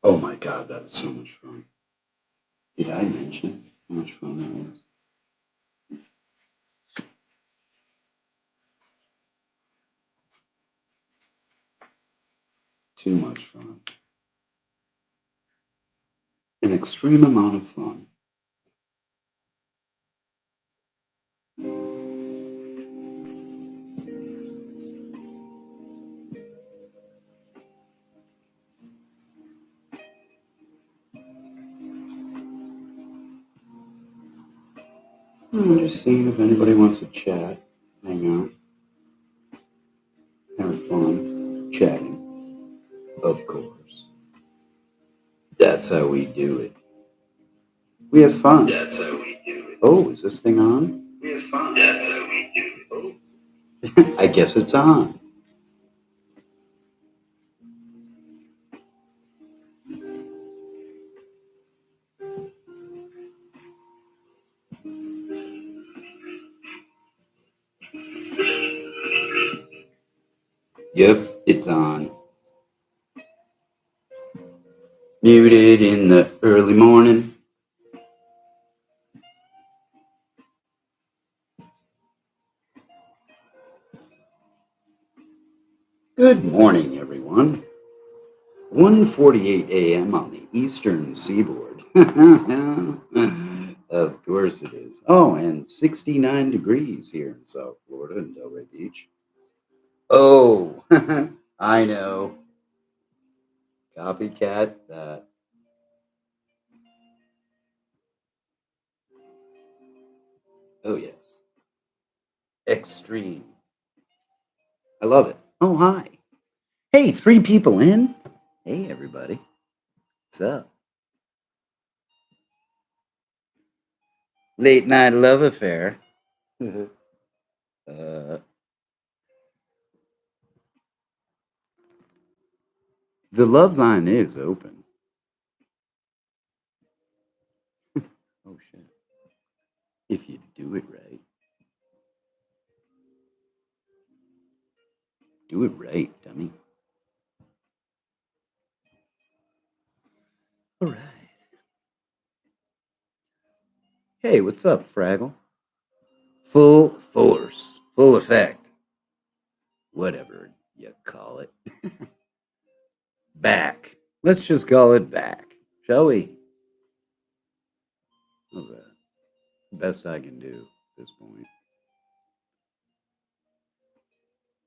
Oh my God, that is so much fun. Did I mention how much fun that was? Too much fun. An extreme amount of fun. I'm just seeing if anybody wants to chat, hang out, have fun, chatting. Of course. That's how we do it. We have fun. That's how we do it. Oh, is this thing on? We have fun. That's how we do it. Oh. I guess it's on. Yep, it's on. Muted in the early morning. Good morning, everyone. 1:48 a.m. on the eastern seaboard. Of course it is. Oh, and 69 degrees here in South Florida in Delray Beach. Oh, I know. Copycat that. Oh, yes. Extreme. I love it. Oh, hi. Hey, three people in. Hey, everybody. What's up? Late night love affair. uh, the love line is open. Oh, shit. If you do it right. Do it right, dummy. All right. Hey, what's up, Fraggle? Full force, full effect, whatever you call it. Back. Let's just call it back, shall we? How's that? Best I can do at this point.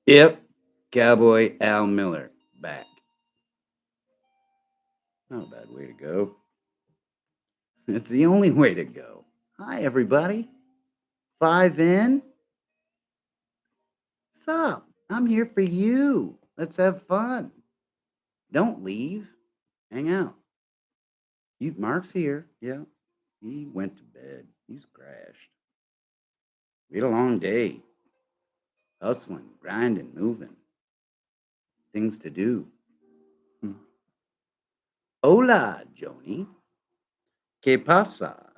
Yep. Cowboy Al Miller, back. Not a bad way to go. It's the only way to go. Hi, everybody. 5 in. What's up? I'm here for you. Let's have fun. Don't leave. Hang out. Mark's here. Yeah. He went to bed. He's crashed. We had a long day. Hustling, grinding, moving. Things to do. Hola, Joni. ¿Qué pasa?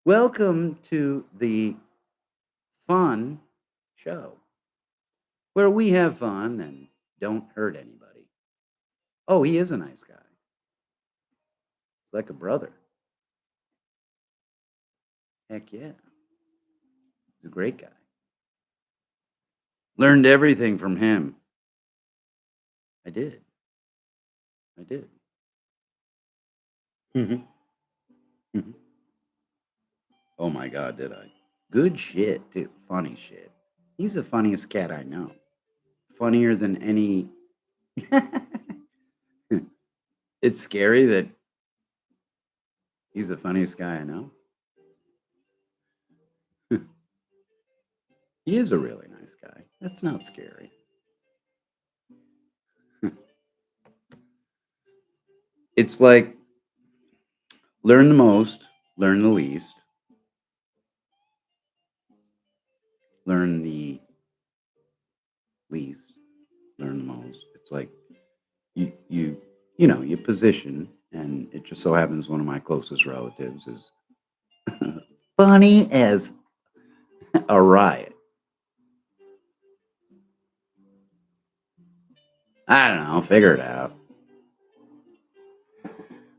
Welcome to the fun show where we have fun and don't hurt anybody. Oh, he is a nice guy. He's like a brother. Heck yeah. He's a great guy. Learned everything from him. I did. I did. Mhm. Mhm. Oh my God, did I? Good shit, too. Funny shit. He's the funniest cat I know. Funnier than any. It's scary that he's the funniest guy I know. He is a really nice guy. That's not scary. It's like learn the most, learn the least, learn the least, learn the most. It's like you position, and it just so happens one of my closest relatives is funny as a riot. I don't know, figure it out.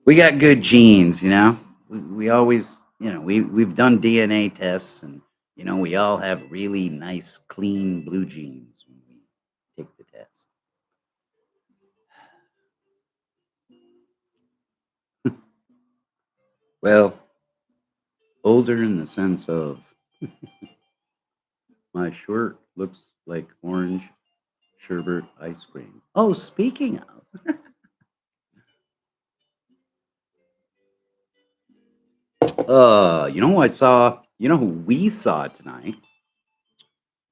We got good genes, you know? We always, we've done DNA tests and, we all have really nice, clean blue genes when we take the test. Well, older in the sense of my shirt looks like orange sherbet ice cream. Oh, speaking of, you know who we saw tonight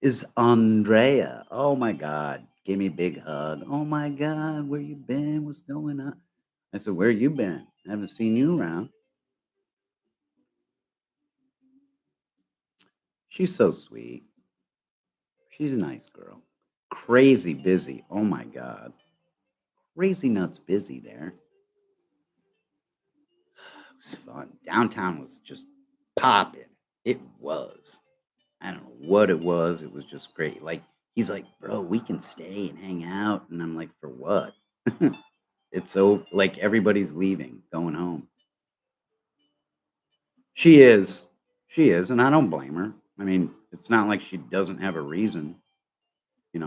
is Andrea. Oh my God. Gave me a big hug. Oh my God, where you been? What's going on? I said, where you been? I haven't seen you around. She's so sweet. She's a nice girl. Crazy busy. Oh my God. Crazy nuts busy there. It was fun. Downtown was just popping. It was. I don't know what it was. It was just great. Like, he's like, bro, we can stay and hang out. And I'm like, for what? It's so like everybody's leaving, going home. She is. She is. And I don't blame her. I mean, it's not like she doesn't have a reason.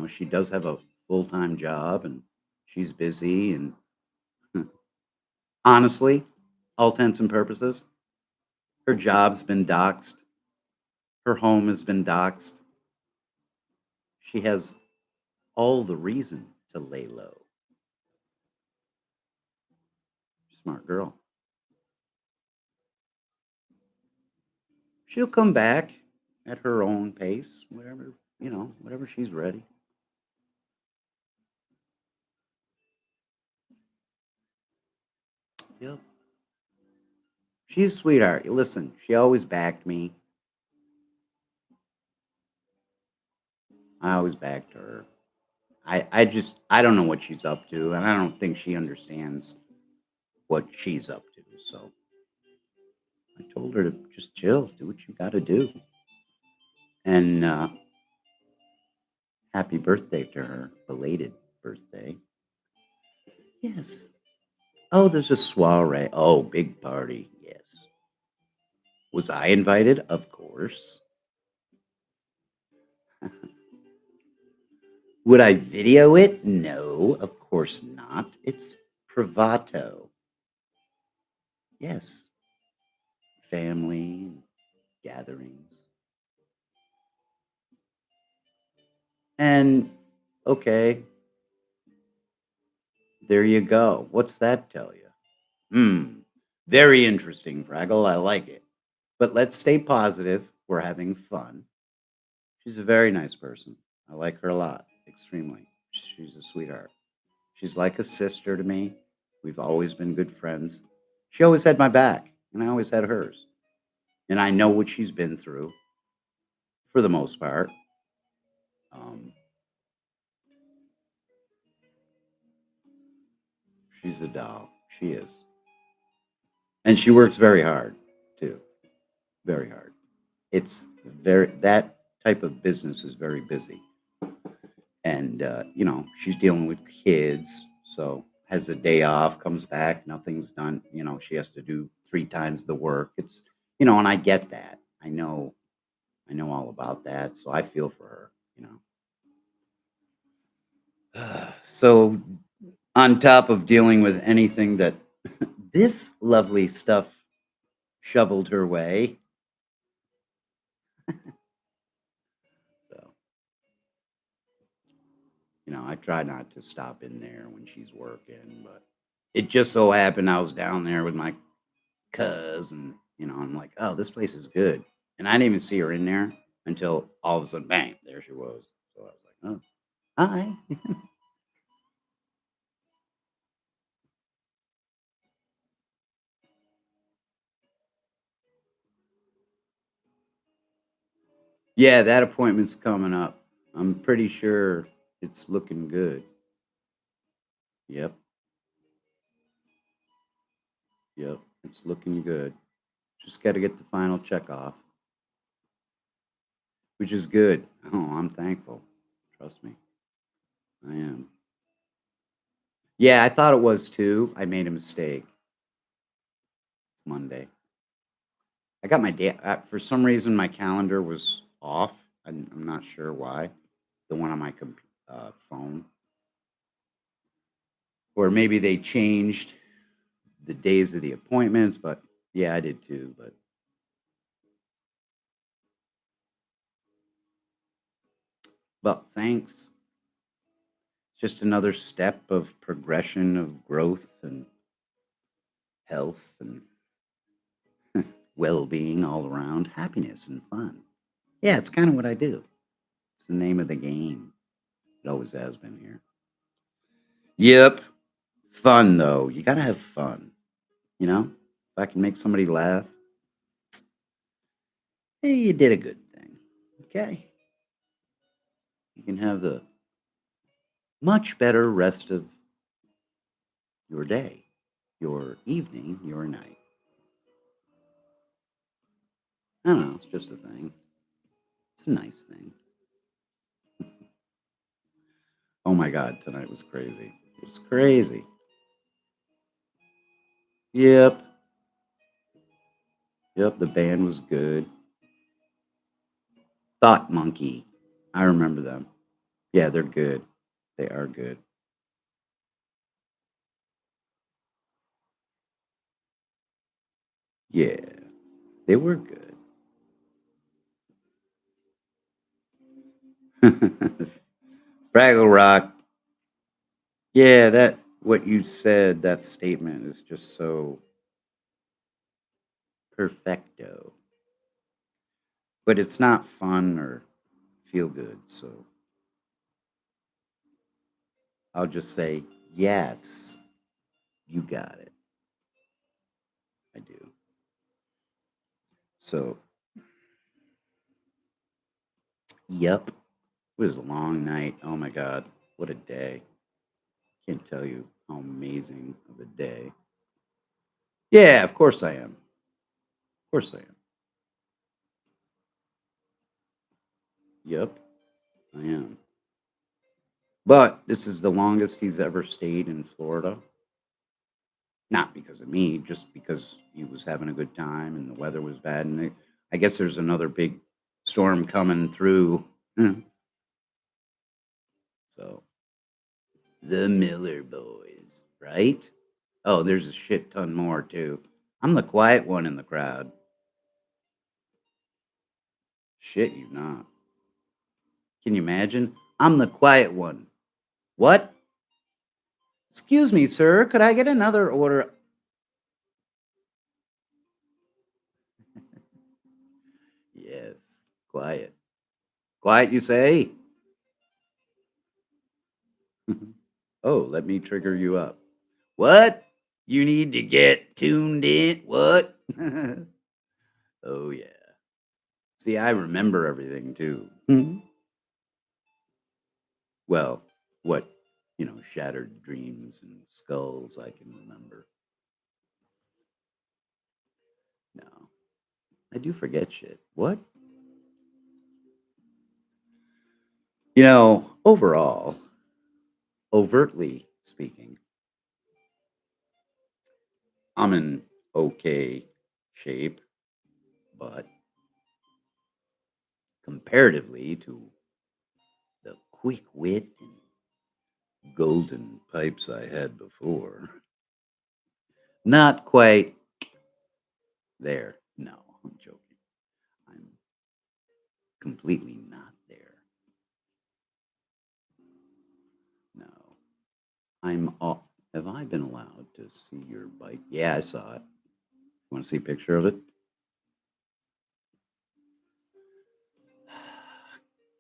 She does have a full time job and she's busy. And honestly, all intents and purposes, her job's been doxxed. Her home has been doxxed. She has all the reason to lay low. Smart girl. She'll come back at her own pace, whatever she's ready. Yep. She's a sweetheart. Listen, she always backed me. I always backed her. I don't know what she's up to, and I don't think she understands what she's up to. So I told her to just chill, do what you got to do. And happy birthday to her, belated birthday. Yes. Oh, there's a soiree. Oh, big party. Yes. Was I invited? Of course. Would I video it? No, of course not. It's privato. Yes. Family gatherings. And okay, there you go. What's that tell you? Hmm. Very interesting, Fraggle. I like it. But let's stay positive. We're having fun. She's a very nice person. I like her a lot, extremely. She's a sweetheart. She's like a sister to me. We've always been good friends. She always had my back, and I always had hers. And I know what she's been through for the most part. Um, she's a doll. She is. And she works very hard, too. Very hard. It's very, that type of business is very busy. And, she's dealing with kids. So has a day off, comes back, nothing's done. She has to do three times the work. And I get that. I know all about that. So I feel for her. So on top of dealing with anything that this lovely stuff shoveled her way. So, I try not to stop in there when she's working, but it just so happened I was down there with my cousin. I'm like, oh, this place is good. And I didn't even see her in there until all of a sudden, bang, there she was. So I was like, oh, hi. Yeah, that appointment's coming up. I'm pretty sure it's looking good. Yep, yep, it's looking good. Just got to get the final check off, which is good. Oh, I'm thankful. Trust me, I am. Yeah, I thought it was too. I made a mistake. It's Monday. I got my day. For some reason, my calendar was off. I'm not sure why. The one on my phone, or maybe they changed the days of the appointments. But yeah, I did too. But thanks. Just another step of progression of growth and health and well-being all around, happiness and fun. Yeah, it's kind of what I do. It's the name of the game. It always has been here. Yep. Fun though. You got to have fun, you know? If I can make somebody laugh, hey, you did a good thing. Okay? You can have the much better rest of your day, your evening, your night. I don't know, it's just a thing. It's a nice thing. Oh my god, tonight was crazy. It was crazy. Yep. Yep, the band was good. Thought Monkey. I remember them. Yeah, they're good. They are good. Yeah, they were good. Fraggle Rock. Yeah, that what you said, that statement is just so perfecto. But it's not fun or feel good, so I'll just say, yes, you got it. I do. So, yep. It was a long night. Oh my God. What a day. Can't tell you how amazing of a day. Yeah, of course I am. Of course I am. Yep, I am. But this is the longest he's ever stayed in Florida. Not because of me, just because he was having a good time and the weather was bad. And I guess there's another big storm coming through. So, the Miller boys, right? Oh, there's a shit ton more too. I'm the quiet one in the crowd. Shit, you not. Can you imagine? I'm the quiet one. What? Excuse me, sir. Could I get another order? Yes, quiet. Quiet, you say? Oh, let me trigger you up. What? You need to get tuned in? What? Oh, yeah. See, I remember everything too. Mhm. Well, what, shattered dreams and skulls I can remember. No, I do forget shit. What? Overall, overtly speaking, I'm in okay shape, but comparatively to the quick wit and golden pipes I had before, not quite there. No, I'm joking. I'm completely not there. No. I'm all, have I been allowed to see your bike? Yeah, I saw it. Want to see a picture of it?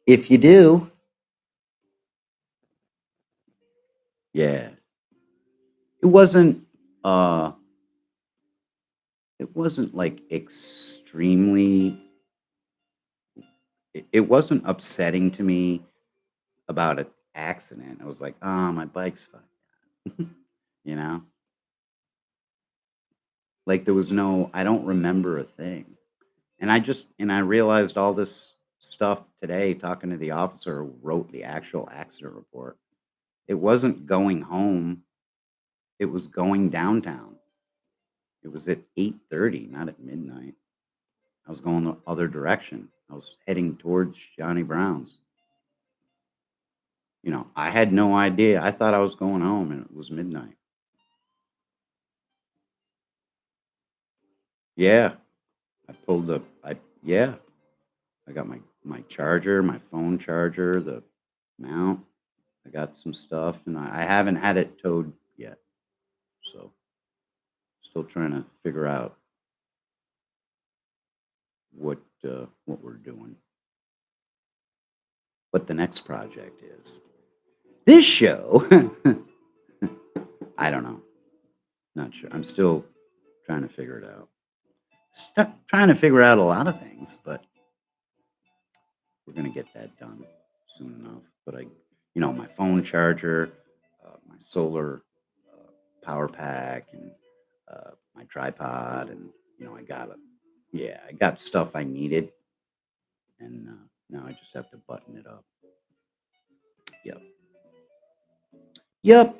If you do, yeah. It wasn't uh it wasn't like extremely it wasn't upsetting to me about an accident. I was like, "Oh, my bike's fine." you know? Like there was no I don't remember a thing. And I realized all this stuff today talking to the officer who wrote the actual accident report. It wasn't going home, it was going downtown. It was at 8:30, not at midnight. I was going the other direction. I was heading towards Johnny Brown's. I had no idea. I thought I was going home and it was midnight. Yeah, I pulled the I yeah, I got my charger, my phone charger, the mount. I got some stuff and I haven't had it towed yet. So, still trying to figure out what we're doing. What the next project is. This show, I don't know. Not sure. I'm still trying to figure it out. Trying to figure out a lot of things, but we're gonna get that done soon enough. But my phone charger, my solar power pack, and my tripod, and I got it. Yeah, I got stuff I needed, and now I just have to button it up. Yep, yep.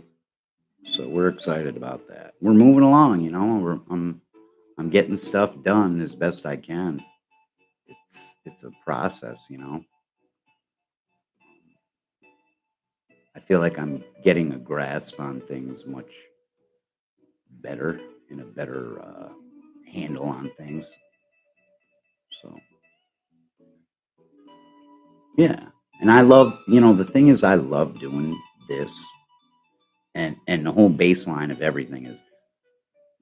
So we're excited about that. We're moving along. I'm getting stuff done as best I can. It's a process. I feel like I'm getting a grasp on things much better and a better handle on things. So yeah, and the thing is, I love doing this, and the whole baseline of everything is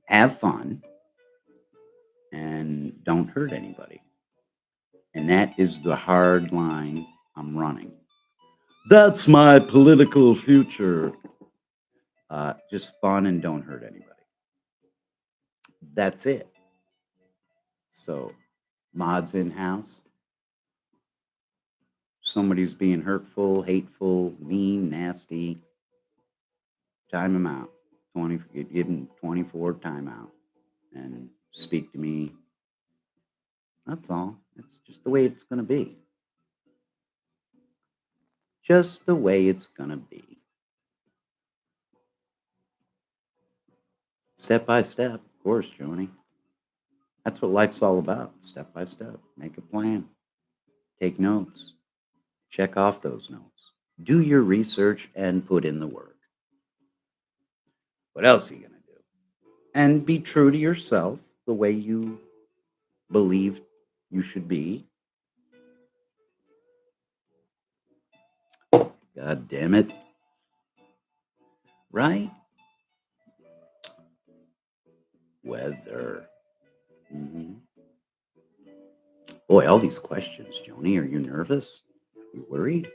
have fun and don't hurt anybody, and that is the hard line I'm running. That's my political future. Just fun and don't hurt anybody. That's it. So mods in house. Somebody's being hurtful, hateful, mean, nasty. Time them out. 20. Give them 24 timeout and speak to me. That's all. It's just the way it's gonna be. Just the way it's gonna be. Step by step, of course, Joni. That's what life's all about. Step by step. Make a plan. Take notes. Check off those notes. Do your research and put in the work. What else are you going to do? And be true to yourself the way you believe you should be. God damn it. Right? Weather. hmm Boy, all these questions, Joni. Are you nervous? You worried?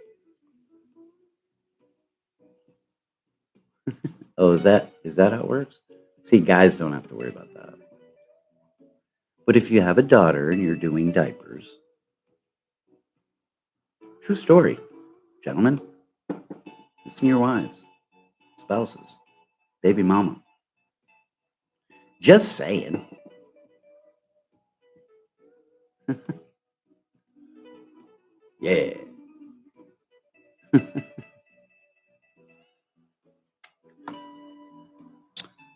Oh, is that how it works? See, guys don't have to worry about that. But if you have a daughter and you're doing diapers, true story, gentlemen, listen to your wives, spouses, baby mama. Just saying. Yeah.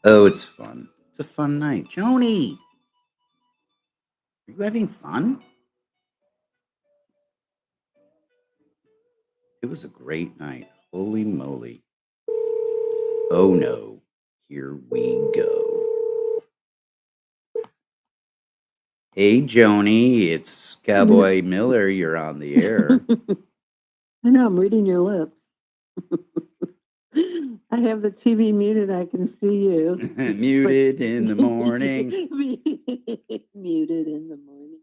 Oh, it's fun. It's a fun night. Joni, are you having fun? It was a great night. Holy moly. Oh no. Here we go. Hey, Joni, it's No. Cowboy Miller. You're on the air. I know, I'm reading your lips. I have the TV muted. I can see you. But Muted in the morning. muted in the morning.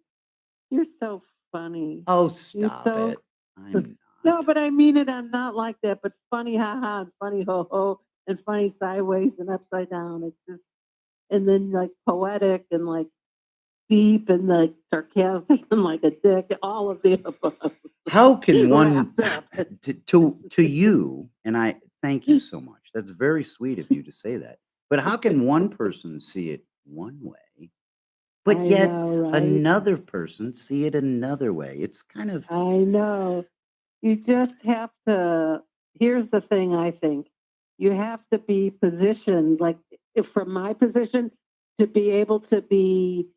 You're so funny. Oh, You're stop so it. I'm no, not. but I mean it. I'm not like that. But funny, haha, and funny, ho ho, and funny sideways and upside down. It's just and then like poetic and like deep and like sarcastic and like a dick. All of the above How can one wrapped up. to you, and I thank you so much. That's very sweet of you to say that. But how can one person see it one way, but I yet know, right? another person see it another way? It's kind of I know. You just have to. Here's the thing I think you have to be positioned, like if from my position, to be able to be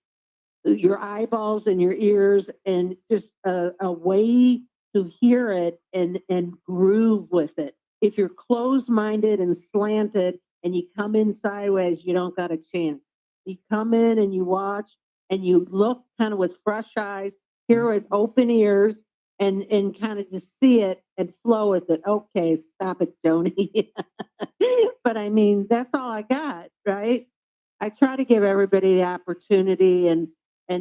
your eyeballs and your ears and just a way to hear it and groove with it. If you're closed minded and slanted and you come in sideways, you don't got a chance. You come in and you watch and you look kind of with fresh eyes, hear with open ears, and kind of just see it and flow with it. Okay, stop it, Joni. But I mean, that's all I got, right? I try to give everybody the opportunity, and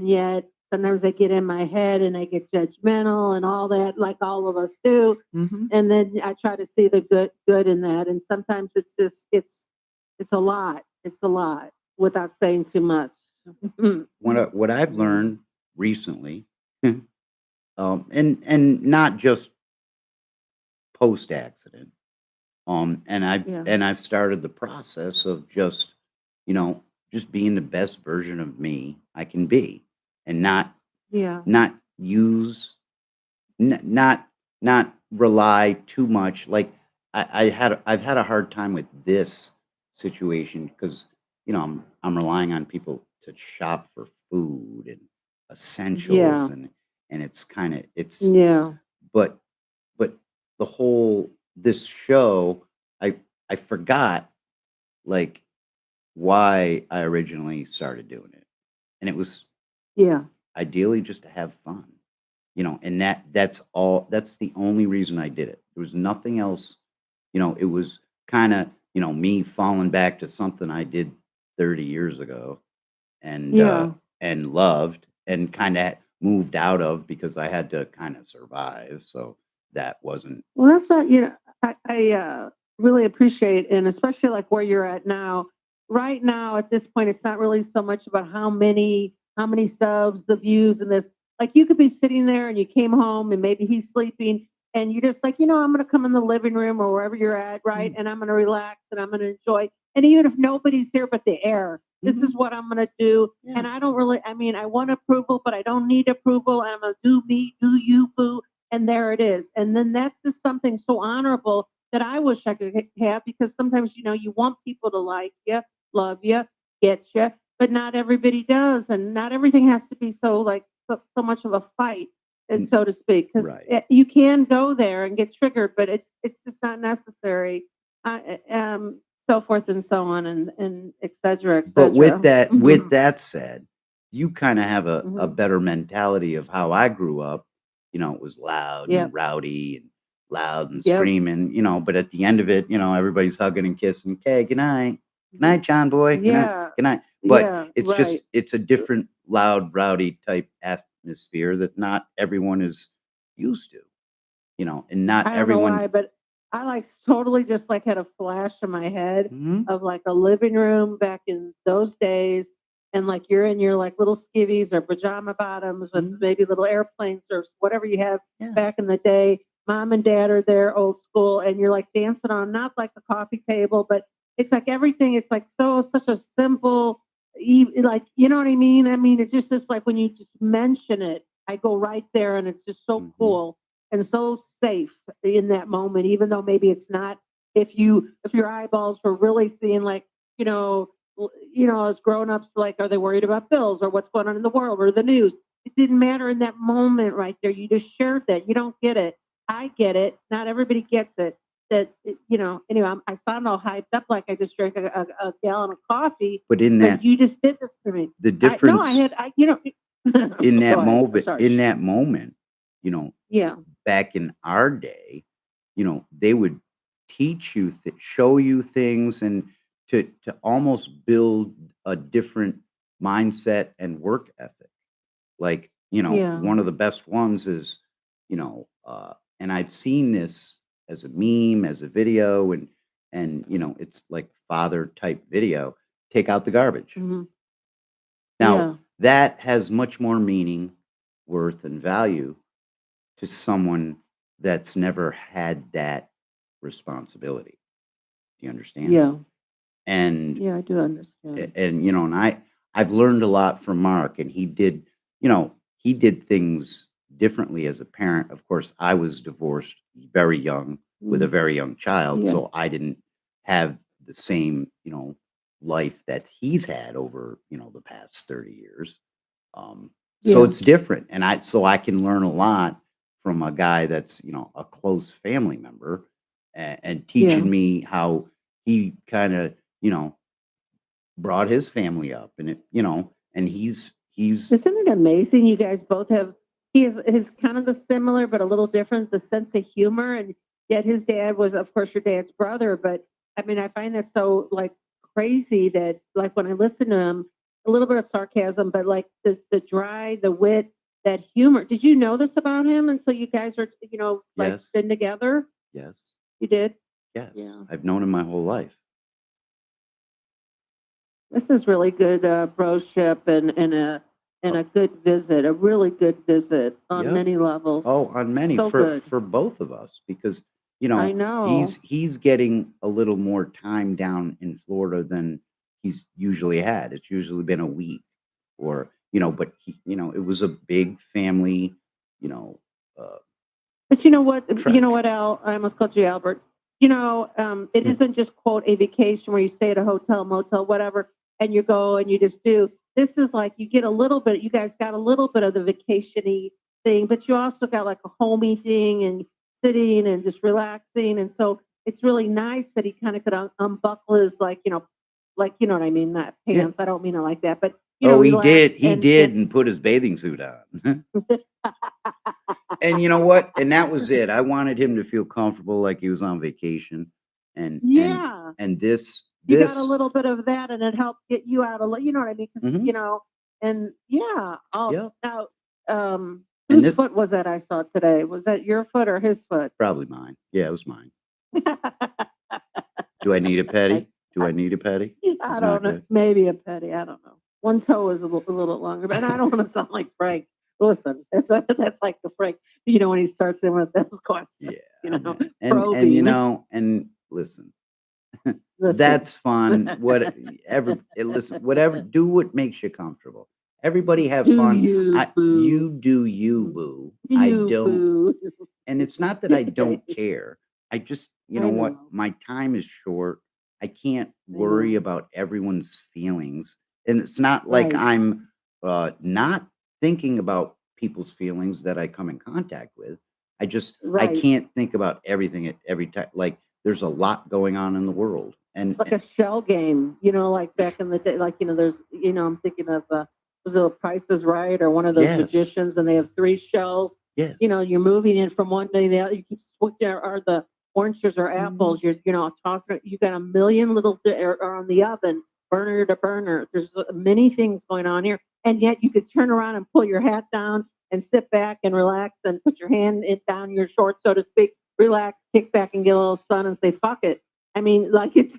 yet sometimes I get in my head and I get judgmental and all that, like all of us do. Mhm. And then I try to see the good in that. And sometimes it's just it's a lot. It's a lot without saying too much. What I've Yeah. learned recently, and not just post accident, and Yeah. I've started the process of just, you know, just being the best version of me I can be, and Yeah. not use not rely too much. Like I've had a hard time with this situation because I'm relying on people to shop for food and essentials, Yeah. and it's kind of it's Yeah. but but the whole this show, I I forgot, like, why I originally started doing it, and it was Yeah. ideally just to have fun, and that's the only reason I did it. There was nothing else, it was kinda, me falling back to something I did 30 years ago and, Yeah. loved and kinda moved out of because I had to kinda survive, so that wasn't. Well, that's not, I really appreciate, and especially like where you're at now. Right now, at this point, it's not really so much about how many subs, the views, and this. Like you could be sitting there and you came home and maybe he's sleeping, and you're just like, I'm going to come in the living room or wherever you're at, right? Mm, And I'm going to relax and I'm going to enjoy. And even if nobody's here but the air, this mhm, is what I'm going to do. yeah, And I don't really, I mean, I want approval, but I don't need approval. And I'm going to do me, do you, boo, and there it is. And then that's just something so honorable that I wish I could have, because sometimes you want people to like you, love you, get you, but not everybody does, and not everything has to be so like so much of a fight, and mm, so to speak, because right. you can go there and get triggered, but it's just not necessary. So forth and so on, and et cetera, et But with cetera. that said, you kinda have a Hmm. better mentality of how I grew up. It was loud and Yep. rowdy and loud and Yep. screaming, but at the end of it, everybody's hugging and kissing. "'Kay, good night. Good Mhm. night, John boy. Good night. Yeah. Good night." But Yeah. Right. it's a different loud, rowdy type atmosphere that not everyone is used to, and not I don't know everyone. why, but I like totally just like had a flash in my head Mhm, of like a living room back in those days. And like you're in your like little skivvies or pajama bottoms with mhm, maybe little airplanes or whatever you have yeah, back in the day. Mom and dad are there, old school, and you're like dancing on not like a coffee table, but it's like everything. It's like such a simple, like, you know what I mean? I mean, it's just like when you just mention it, I go right there, and it's just so mhm, cool and so safe in that moment, even though maybe it's not. If your eyeballs were really seeing like, as grown-ups, like, are they worried about bills or what's going on in the world or the news? It didn't matter in that moment right there. You just shared that. You don't get it. I get it. Not everybody gets it. Anyway, I sound all hyped up like I just drank a gallon of coffee, but but you just did this to me. the I no, I difference had Go ahead. Sorry. in that moment, you know, Yeah. back in our day, they would teach you, show you things, and to almost build a different mindset and work ethic. Like, Yeah. one of the best ones is, and I've seen this as a meme, as a video, and it's like father type video. Take out the garbage. Mhm. Now, Yeah. that has much more meaning, worth, and value to someone that's never had that responsibility. Do you understand? Yeah. And Yeah, I do understand. and I've learned a lot from Mark, and he did things differently as a parent. Of course, I was divorced very young with a Mm. very young child, Yeah. so I didn't have the same, life that he's had over, the past 30 years. So Yeah. it's different. And I can learn a lot from a guy that's, a close family member and Yeah. teaching me how he kind of, you know, brought his family up and and he's Isn't it amazing you guys both have he is kind of the similar but a little different, the sense of humor, and yet his dad was, of course, your dad's brother, but, I mean, I find that so, like, crazy that, like, when I listen to him, a little bit of sarcasm, but, like, the dry, the wit, that humor. Did you know this about him until you guys are, like, yes, been together? yes, You did? yes. Yeah. I've known him my whole life. This is really good, broship and a good visit, a really good visit on Yep. many Oh, levels. on many So for good. both of us because I know. he's getting a little more time down in Florida than he's usually had. It's usually been a week or but it was a big family, you know, uh, But you know what? trek. Al? I almost called you Albert. It isn't just quote a vacation where you stay at a hotel, motel, whatever, and you go and you just do. This is like you get a little bit. You guys got a little bit of the vacationy thing, but you also got like a homey thing and sitting and just relaxing. And so it's really nice that he kind of could unbuckle his like what I mean, not Yeah. pants. I don't mean it like that, but Oh, he did. relax He did and put his bathing suit on. And you know what? And that was it. I wanted him to feel comfortable like he was on vacation. And and yeah. and this You got a this little bit of that, and it helped get you out of, you know what I mean? Because mhm. and yeah. Oh, Yep. now, And whose this foot was that I saw today? Was that your foot or his foot? probably mine. Yeah, it was mine. Do I need a I, petty? Do I need a petty? I It's don't not know. good. Maybe a petty. I don't know. One toe is a little longer, but I don't want to sound like Frank. Listen, that's like the Frank. When he starts in with those questions, Yeah, man. And probing. and listen, Listen. that's fun. Listen, whatever, do what makes you comfortable. Everybody have Do fun. you, I boo? You do you, boo. I You, don't boo. And it's not that I don't care. I just, you know I what? know. My time is short. I can't I know. worry about everyone's feelings. And it's not like Right. I'm not thinking about people's feelings that I come in contact with. I Right. can't think about everything at every time. Like there's a lot going on in the world. It's like a shell game, like back in the day. Like, I'm thinking of was it Price is Right or one of those Yes, magicians, and they have three shells. yes. You're moving in from one day to the other. You keep switching, or the oranges or Mhm. apples. You're, tossing. You got a million little are on the oven, burner to burner. There's many things going on here, and yet you could turn around and pull your hat down and sit back and relax and put your hand down your shorts, so to speak. Relax, kick back, and get a little sun, and say "fuck it." I mean, like it's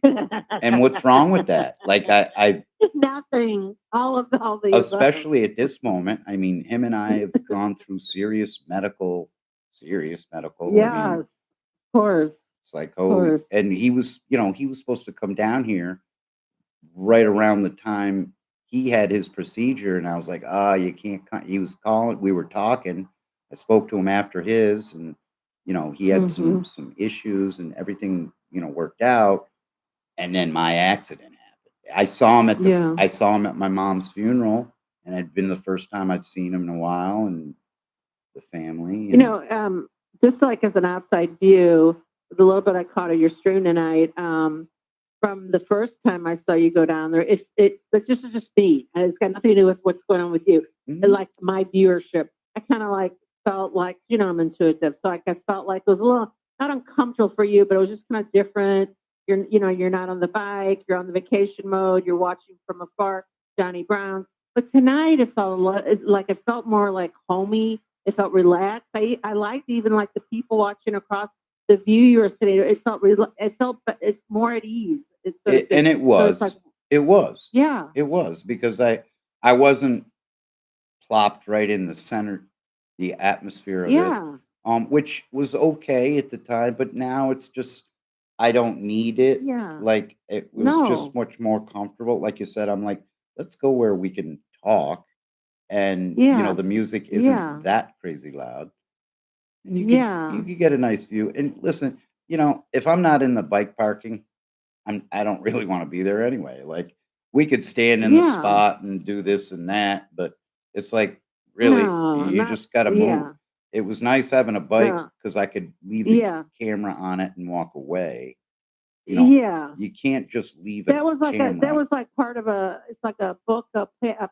And what's wrong with that? Like I nothing. All the above. especially at this moment, I mean, him and I have gone through serious medical. I mean, Yes, of course, it's like, of holy, course. and he was supposed to come down here right around the time he had his procedure, and I was like, ah, you can't. He was calling. We were talking. I spoke to him after his, and he had Hmm. some issues, and everything worked out. And then my accident happened. Yeah. I saw him at my mom's funeral, and it'd been the first time I'd seen him in a while, and the family, You and know, um, just like as an outside view, the little bit I caught of your stream tonight, from the first time I saw you go down there, but this is just me. And it's got nothing to do with what's going on with you. And mhm, like my viewership, I kind of like felt like, I'm intuitive. So like I felt like it was a little not uncomfortable for you, but it was just kind of different. You're not on the bike, you're on the vacation mode, you're watching from afar, Johnny Brown's. But tonight it felt a lot like it felt more like homey. It felt relaxed. I liked even like the people watching across the view you were sitting. It felt more at ease, so to and speak. So it's like, it was, yeah, because I wasn't plopped right in the center, the atmosphere of it, yeah, which was okay at the time, but now it's just I don't need it. yeah. Like it was just No, much more comfortable. Like you said, I'm like, let's go where we can talk, and the yes, music isn't yeah, that crazy loud, and yeah, you could get a nice view. And listen, if I'm not in the bike parking, I don't really want to be there anyway. Like we could stand in the Yeah. spot and do this and that, but it's like really No, you not just got to move. yeah. It was nice having a bike No. because I could leave the Yeah. camera on it and walk away. You know, Yeah. you can't just leave a That camera. was like part of a it's like a book, a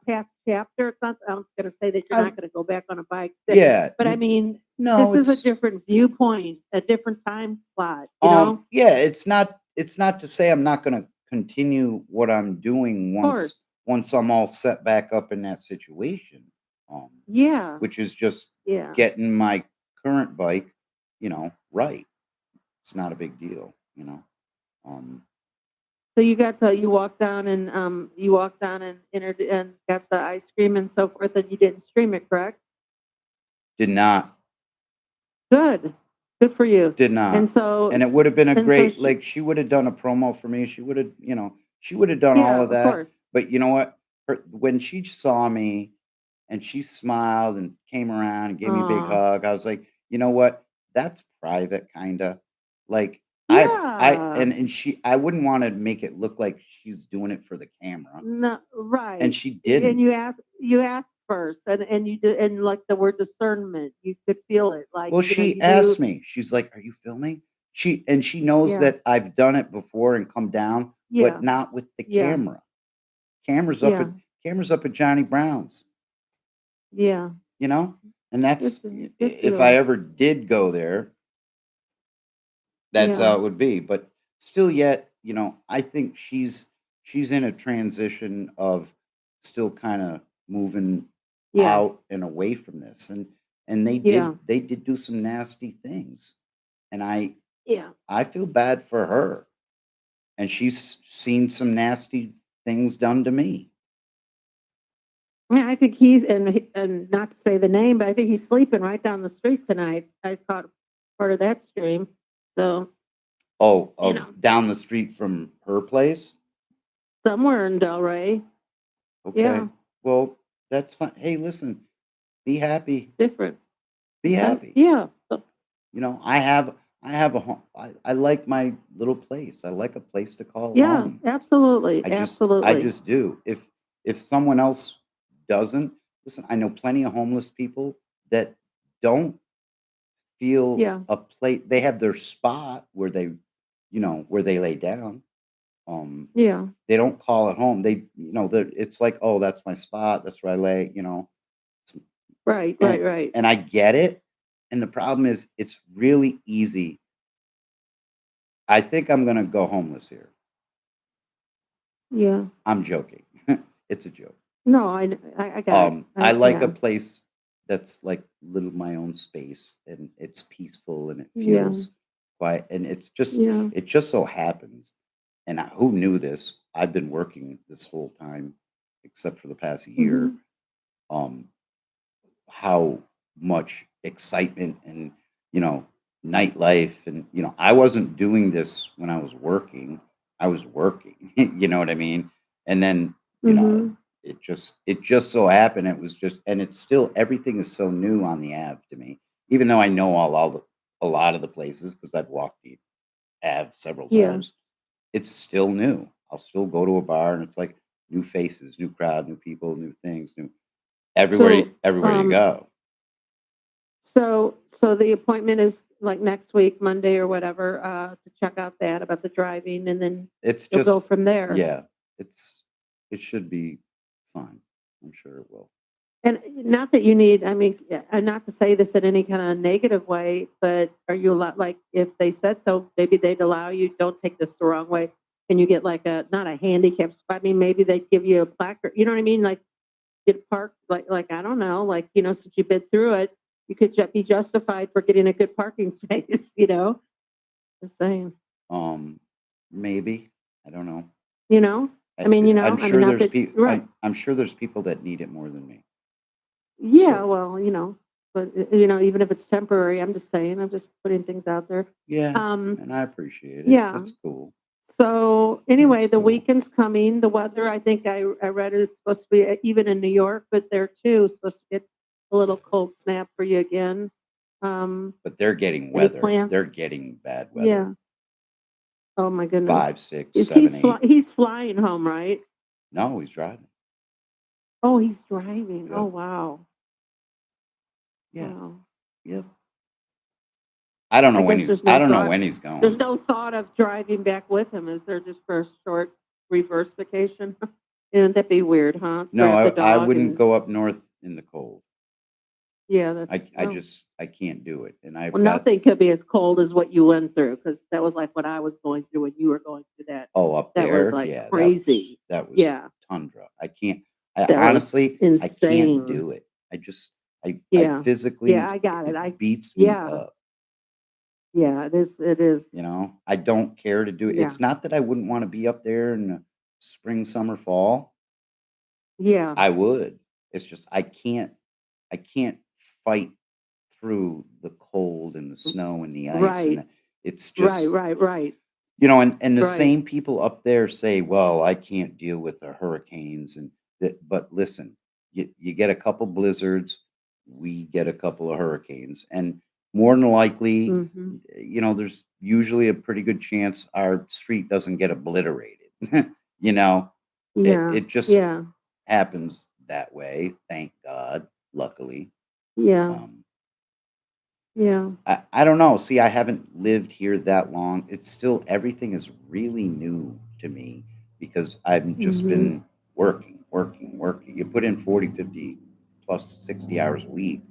past chapter. It's not I'm gonna say that you're I, not gonna go back on a bike, yeah, but I mean, no, this is a it's different viewpoint, a different time slot, you know? yeah, it's not to say I'm not gonna continue what I'm doing Of course. once I'm all set back up in that situation, um, Yeah. which is just Yeah. getting my current bike, right. It's not a big deal, Um, So you walked down and entered and got the ice cream and so forth, and you didn't stream it, correct? did not Good. Good for you. did And not, so and it would have been a and so great she, like, she would have done a promo for me, she would have done all yeah, of of that, course. but you know what? When she saw me and she smiled and came around and gave me a big Aw. hug. I was like, "You know what? That's private kinda." Like, I Yeah. and she I wouldn't wanna make it look like she's doing it for the camera, No, and right. she And didn't. you asked first and you did and like the word discernment, you could feel it. Like, Well, you know, she you knew asked me, she's like, "Are you filming?" She knows yeah, that I've done it before and come down, but yeah, not with the yeah, camera. Camera's up yeah, at camera's up at Johnny Brown's, yeah. you know? And that's Good d good if I deal. ever did go there, that's Yeah, how it would be, but still yet, I think she's in a transition of still kinda moving yeah, out and away from this, and they yeah, did they did do some nasty things, and yeah. I feel bad for her, and she's seen some nasty things done to me. Yeah, I think he's and not to say the name, but I think he's sleeping right down the street tonight. I caught part of that stream. So, Oh, you oh, know, down the street from her place? somewhere in Delray. Okay. Yeah, Well, that's fine. Hey, listen, be happy. different. Be Okay. happy. Yeah. I have a home. I like my little place. I like a place to call Yeah, home. absolutely, I absolutely. just do. If someone else doesn't, listen, I know plenty of homeless people that don't feel Yeah, a place. They have their spot where they lay down. yeah. They don't call it home. It's like, oh, that's my spot. That's where I lay. S- Right, right, And right. and I get it. And the problem is, it's really easy. I think I'm gonna go homeless here. Yeah. I'm joking. It's a joke. No, I got it. I like a Yeah. place that's like little my own space and it's peaceful and it Yeah. feels quiet and Yeah. it just so happens. And who knew this? I've been working this whole time, except for the past year. Mhm. Um, how much excitement and you know nightlife and I wasn't doing this when I was working. I was working. You know what I mean? And then you know Mhm. it just so happened it was just and it's still everything is so new on the Ave to me, even though I know a lot of the places because I've walked the Ave several Yeah. times. It's still new. I'll still go to a bar and it's like new faces, new crowd, new people, new things, new So, everywhere you um, go. so the appointment is like next week, Monday or whatever, to check out that about the driving, and then It's you'll go just from there. yeah, it should be fine. I'm sure it will. And not that you need, I mean, and not to say this in any kind of negative way, but are you allowed, like, if they said so, maybe they'd allow you, don't take this the wrong way. Can you get like not a handicap spot? I mean, maybe they'd give you a placard, you know what I mean? Like, get parked, like, I don't know, like, since you've been through it, you could be justified for getting a good parking space, Just saying, Um, maybe. I don't know. you know? I, I mean, I'm I mean, sure not there's that, people. right. I'm sure there's people that need it more than me. Yeah, So well, but even if it's temporary, I'm just saying, I'm just putting things out there. yeah, Um, and I appreciate it. yeah. That's cool. So That's anyway, the cool. weekend's coming. The weather, I think I read is supposed to be even in New York, but there too supposed to get a little cold snap for you again. Um, But they're getting any weather. plans? They're getting bad weather. Yeah. Oh my 5, goodness. 6, Is he 7, 8. he's flying home, right? No, he's driving. Oh, he's driving. Oh Yep. wow. Yeah. Wow. Yep. I don't know I when guess he's I don't know when he's there's going. no thought of driving back with him. Is there just for a short reverse vacation? Wouldn't that be weird, huh? No, Grab the I dog wouldn't and go up north in the cold. yeah, that's I just I can't do it. And I've well, got nothing could be as cold as what you went through because that was like what I was going through when you were going through that. oh, up That was there? like Yeah, crazy. that was Yeah, tundra. I can't I that was honestly I can't insane. do it. I just I Yeah, yeah, physically I got it. it beats me Yeah, up. yeah, it is. It is. You know, I don't care to do it. Yeah, It's not that I wouldn't want to be up there in the spring, summer, fall. yeah. I would. It's just I can't fight through the cold and the snow and the ice and Right, the, it's right, just right, right, you know, and the right. same people up there say, "Well, I can't deal with the hurricanes," and that. But listen, you get a couple blizzards, we get a couple of hurricanes, and more than likely, Mhm. you know, there's usually a pretty good chance our street doesn't get obliterated. You know, Yeah, it just yeah, happens that way. Thank God, luckily. yeah, Um, yeah. I don't know. See, I haven't lived here that long. It's still everything is really new to me because I've just Mhm. been working, working, working. You put in 40, 50 plus 60 hours a week.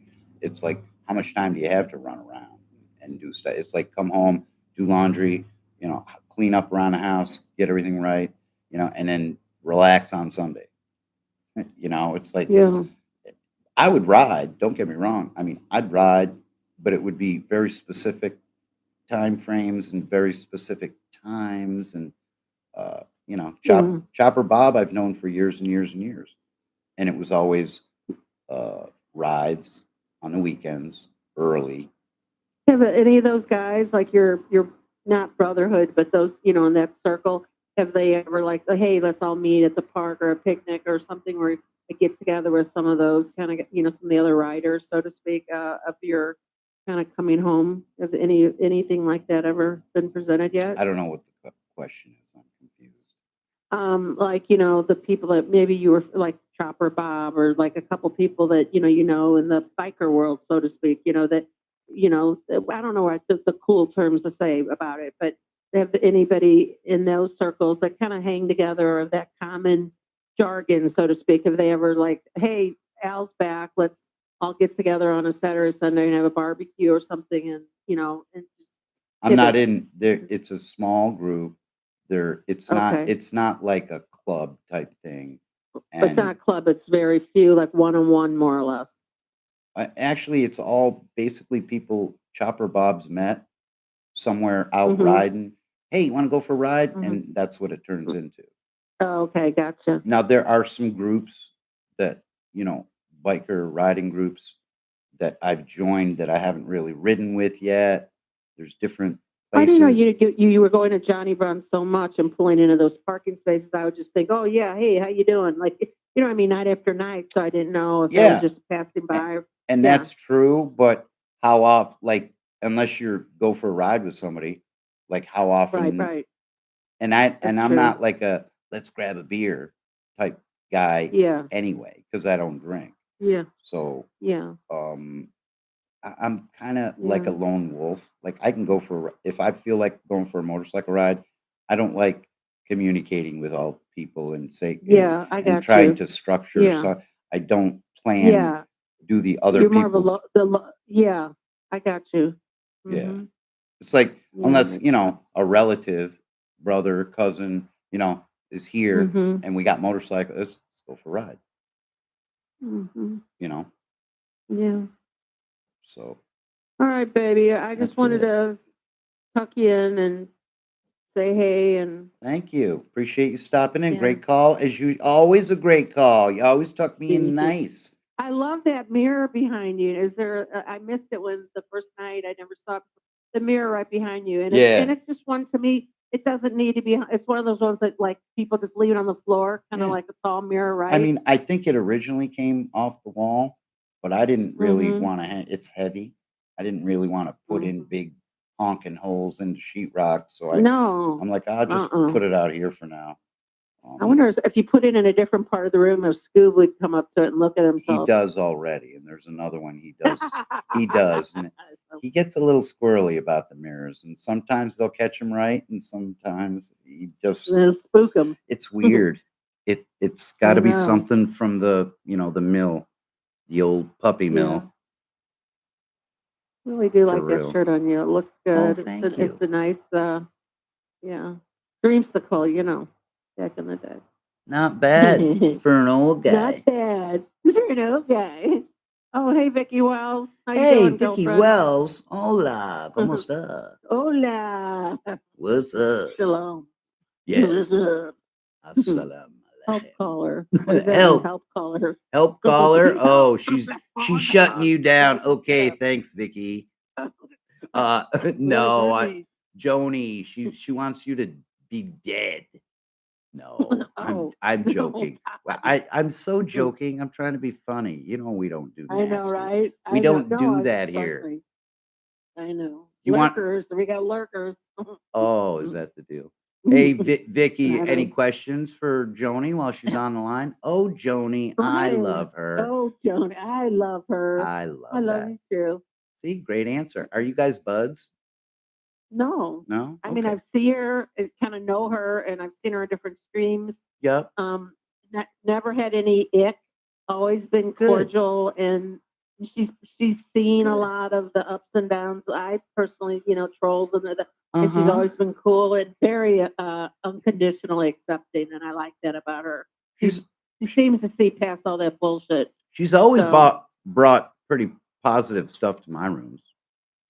It's like, how much time do you have to run around and do stuff? It's like come home, do laundry, you know, clean up around the house, get everything right, you know, and then relax on Sunday. You know, it's like Yeah. I would ride, don't get me wrong. I mean, I'd ride, but it would be very specific time frames and very specific times and you know, Yeah. Chopper Bob I've known for years and years and years. And it was always uh rides on the weekends early. Have any of those guys, like your not brotherhood, but those, in that circle, have they ever like, hey, let's all meet at the park or a picnic or something where it gets together with some of those kind of, some of the other riders, so to speak, of your kind of coming home? Have anything like that ever been presented yet? I don't know what the question is. I'm confused. Like, the people that maybe you were like Chopper Bob or like a couple people that, in the biker world, so to speak, that, I don't know what the cool terms to say about it, but have anybody in those circles that kind of hang together or that common jargon, so to speak, have they ever like, hey, Al's back, let's all get together on a Saturday or Sunday and have a barbecue or something and, and just I'm not kibitz. in there. It's a small group. There Okay. it's not like a club type thing. But it's not And a club, it's very few, like one-on-one more or less. actually it's all basically people Chopper Bob's met somewhere out Mhm, riding. Hey, you want to go for a ride? mhm. And that's what it turns into. Oh, okay, gotcha. Now there are some groups that, you know, biker riding groups that I've joined that I haven't really ridden with yet. There's different I didn't know places. you were going to Johnny Brown's so much and pulling into those parking spaces. I would just think, "Oh, yeah, hey, how you doing?" Like, what I mean, night after night, so I didn't know if that was Yeah, just passing a- by. and Yeah, that's true, but how often like unless you're go for a ride with somebody, like how right, often right. and That's I'm true. not like a let's grab a beer type guy Yeah, anyway because I don't drink. yeah, So, yeah, um I'm kinda like a yeah. lone wolf. Like, I can go for a if I feel like going for a motorcycle ride, I don't like communicating with all people and say Yeah, I and got trying you. to structure Yeah, so I don't plan yeah. do the other You're more of a people's yeah, I got you. yeah. Mhm. It's like, Yeah, unless, you makes know, sense. a relative, brother, cousin, you know, is here Mhm, and we got motorcycle, let's go for a ride, mhm. you know? Yeah. So, All right, baby. I just that's wanted it. to tuck you in and say hey and Thank you. Appreciate you stopping in. yeah, Great call. As you always a great call. You always tuck me in thank you. nice. I love that mirror behind you. Is there? I missed it when the first night. I never saw it. The mirror right behind you, and Yeah. it's just one to me. It doesn't need to be. It's one of those ones that like people just leave it on the floor, kind of Yeah. like a tall mirror, I right? mean, I think it originally came off the wall, but I didn't really Mm-hmm. want to hang it's heavy. I didn't really want to put in Mm-hmm. big honking holes into sheetrock. So No. I'm like, I'll just Uh-uh. put it out here for now. I wonder if you put it in a different part of the room, if Scoob would come up to it and look at He himself. does already, and there's another one he does. He does, and he gets a little squirrely about the mirrors, and sometimes they'll catch him right, and sometimes he just It'll spook him. it's weird. It's got I to be know. something from the the mill, the old puppy Yeah. mill. Really do For like that real. shirt on you. It looks Oh, good. thank It's you. a nice yeah. Dreamsicle, back in the day. Not bad for an old Not guy. bad. For an old guy. Oh, hey, Vicky Wells. How you Hey, doing, Vicky girlfriend? Wells. Hola, ¿cómo está? Hola. What's up? Shalom. Yes. What's up? Assalam Help alaikum. caller. What does that mean? Help. Help caller. Help caller. Oh, Help. she's shutting you down. Okay, thanks, Vicky. What does No, that mean? Joni, she wants you to be dead. No, Oh, I'm no, joking. Well, God. I'm so joking. I'm trying to be funny. We don't do I know, nasty. right? We I know. don't No, do that trust here. me. I know. You want Lurkers. We got lurkers. Oh, is that the deal? Hey, Vicky, I any know. questions for Joni while she's on the line? Oh, Joni, I love her. Oh, Joan, I love her. I I love love that. you too. See, great answer. Are you guys buds? No, No? I mean Okay. I've seen her, and kind of know her, and I've seen her in different streams. Yep. Never had any ick. Always been Good. cordial, and she's seen a Good. lot of the ups and downs. I personally, trolls and and she's Uh-huh. always been cool and very unconditionally accepting, and I like that about her. She seems to see past all that bullshit. She's always So, brought pretty positive stuff to my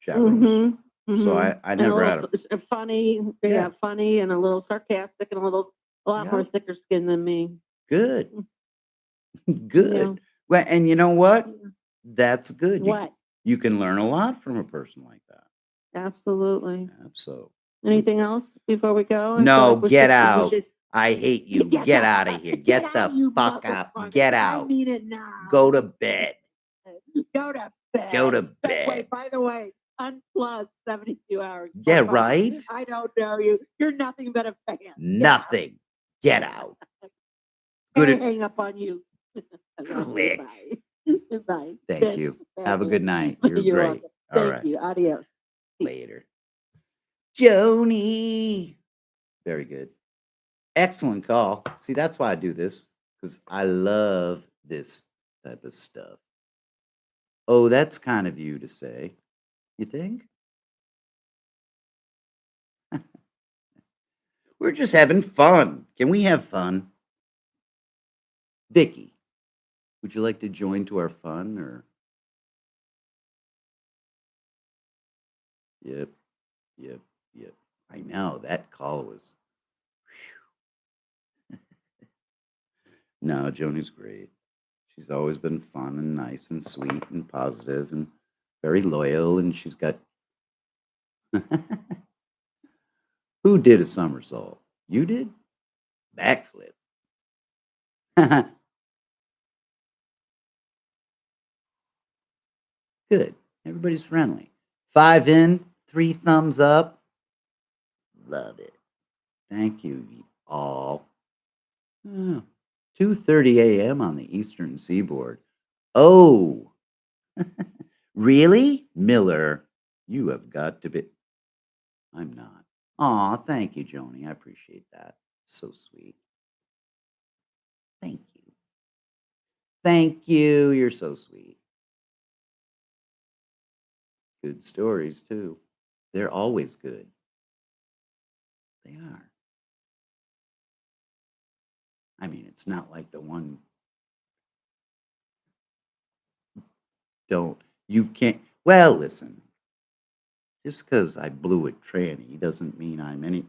chat rooms. So I and a never had little funny, Yeah. funny, and a little sarcastic, and a lot more Yep. thicker skin than me. Good. Yeah. Good. Well, and you know what? Yeah. That's good. What? You can learn a lot from a person like that. Absolutely. So Anything else before we go? I feel No, like we get should. We out. should I hate you. Get out of here. get Get out, the you fuck out. motherfucker. Get I out. mean it now. Go to bed. Go to bed. Go to Wait, bed. by the way, unplugged 72 hours. Yeah, Fuck off. right? I don't know you. You're nothing but a fan. Nothing. Get out. Good. Good. Hang up on you. Click. Bye. Bye. Thank you. Have a good night. You're You're great. welcome. All Thank right. you. Adios. Later. Joni. Very good. Excellent call. See, that's why I do this, because I love this type of stuff. Oh, that's kind of you to say. You think? We're just having fun. Can we have fun? Vicky, would you like to join to our fun or? Yep, yep, yep. I know that call was. No, Joni's great. She's always been fun and nice and sweet and positive and very loyal, and she's got. Who did a somersault? You did? Backflip. Good. Everybody's friendly. 5 in, 3 thumbs up. Love it. Thank you all. Oh, 2:30 a.m. on the Eastern Seaboard. Oh, really? Miller, you have got to be. I'm not. Aw, thank you, Joni. I appreciate that. So sweet. Thank you. Thank you. You're so sweet. Good stories, too. They're always good. They are. I mean, it's not like the one don't you can't well, listen. Just because I blew a tranny doesn't mean I'm any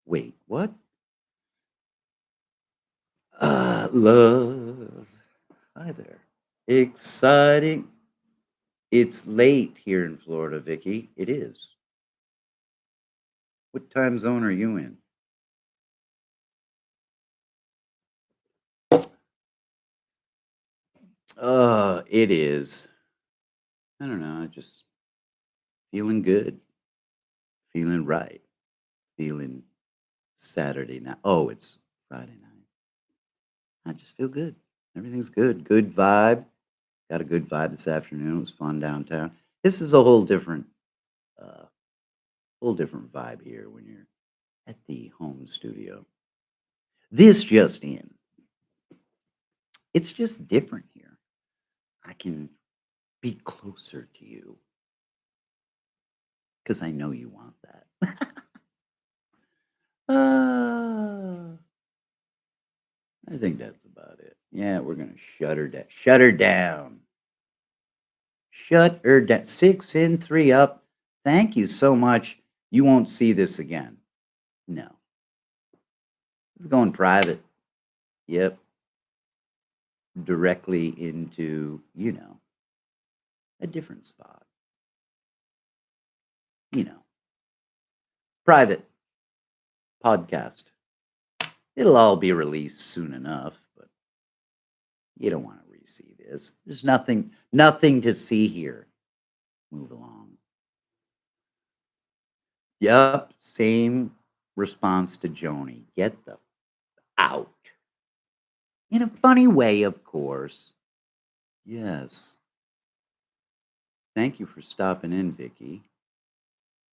wait, what? Love. Hi there. Exciting. It's late here in Florida, Vicky. It is. What time zone are you in? It is. I don't know. I just feeling good. Feeling right. Feeling Saturday night. Oh, it's Friday night. I just feel good. Everything's good. Good vibe. Got a good vibe this afternoon. It was fun downtown. This is a uh, whole different vibe here when you're at the home studio. This just in. It's just different here. I can be closer to you because I know you want that. Ah, I think that's about it. Yeah, we're gonna shut her down. Shut her down. Shut her down. 6 in, 3 up. Thank you so much. You won't see this again. No. This is going private. Yep. Directly into, a different spot. You know, private podcast. It'll all be released soon enough, but you don't want to re-see this. There's nothing to see here. Move along. Yep, same response to Joni. Get the out. In a funny way, of course. Yes. Thank you for stopping in, Vicky.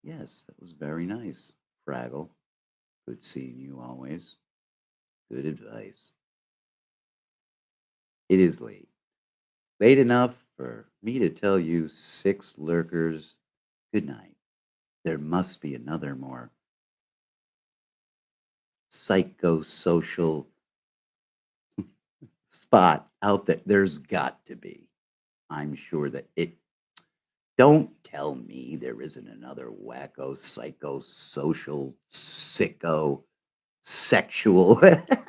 Yes, that was very nice. Fraggle. Good seeing you always. Good advice. It is late. Late enough for me to tell you 6 lurkers good night. There must be another more psychosocial spot out there. There's got to be. I'm sure that it. Don't tell me there isn't another wacko, psychosocial, sicko, sexual